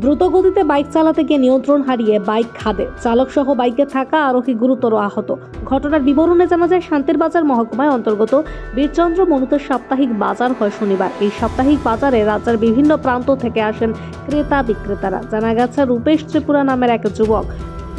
দ্রুতগতিতে বাইক চালাতে গিয়ে নিয়ন্ত্রণ হারিয়ে বাইক খাদে, চালক সহ বাইকে থাকা আরোহী গুরুতর আহত। ঘটনার বিবরণে জানা যায়, শান্তির বাজার মহকুমায় অন্তর্গত বীরচন্দ্র মনুতে সাপ্তাহিক বাজার হয় শনিবার। এই সাপ্তাহিক বাজারে রাজ্যের বিভিন্ন প্রান্ত থেকে আসেন ক্রেতা বিক্রেতারা। জানা গেছে, রূপেশ ত্রিপুরা নামের এক যুবক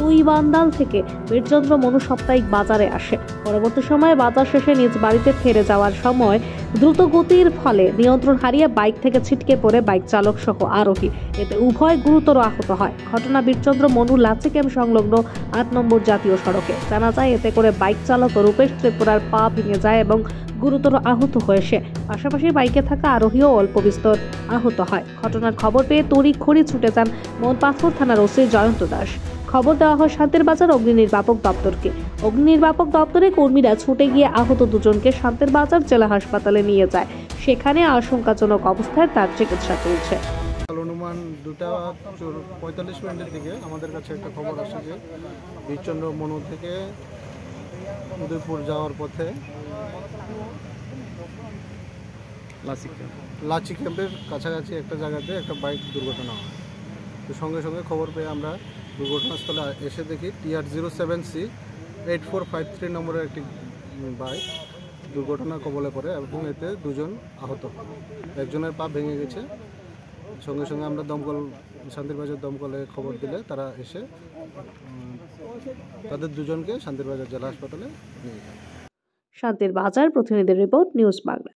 তুইবান্দাল থেকে বীরচন্দ্র মনু সাপ্তাহিক বাজারে আসে। পরবর্তী সময়ে বাজার শেষে নিজ বাড়িতে ফিরে যাওয়ার সময় দ্রুত গতির ফলে নিয়ন্ত্রণ হারিয়ে বাইক থেকে ছিটকে পড়ে বাইক চালক সহ আরোহী। এতে উভয় গুরুতর আহত হয়। ঘটনা বীরচন্দ্র মনু লাচি ক্যাম্প সংলগ্ন ৮ নম্বর জাতীয় সড়কে। জানা যায়, এতে করে বাইক চালক রূপেশ ত্রিপুরার পা ভেঙে যায় এবং গুরুতর আহত হয়েছে। পাশাপাশি বাইকে থাকা আরোহীও অল্প বিস্তর আহত হয়। ঘটনার খবর পেয়ে তড়িঘড়ি ছুটে যান মনপাথর থানার ওসি জয়ন্ত দাস। খবর দেওয়া হয় শান্তির বাজার অগ্নি নির্বাপক দপ্তরকে। অগ্নি নির্বাপক দপ্তরের কর্মীরা ছুটে গিয়ে আহত দুজনকে শান্তির বাজার জেলা হাসপাতালে নিয়ে যায়। সেখানে আশঙ্কাজনক অবস্থায় তার চিকিৎসা চলছে। অনুমান 2:45 দিকে আমাদের কাছে একটা খবর আসে যে বীরচন্দ্র মনু থেকে উদয়পুর যাওয়ার পথে লাচি ক্যাম্পের কাছাকাছি একটা জায়গাতে একটা বাইক দুর্ঘটনা হয়। তো সঙ্গে সঙ্গে খবর পেয়ে আমরা দুর্ঘটনাস্থলে এসে দেখি TR07C 8453 নম্বরের একটি বাইক দুর্ঘটনার কবলে পড়ে এবং এতে দুজন আহত। একজনের পা ভেঙে গেছে। সঙ্গে সঙ্গে আমরা শান্তিরবাজার দমকলে খবর দিলে তারা এসে তাদের দুজনকে শান্তিরবাজার জেলা হাসপাতালে নিয়ে যায়। শান্তির বাজার প্রতিনিধির রিপোর্ট, নিউজ বাংলা।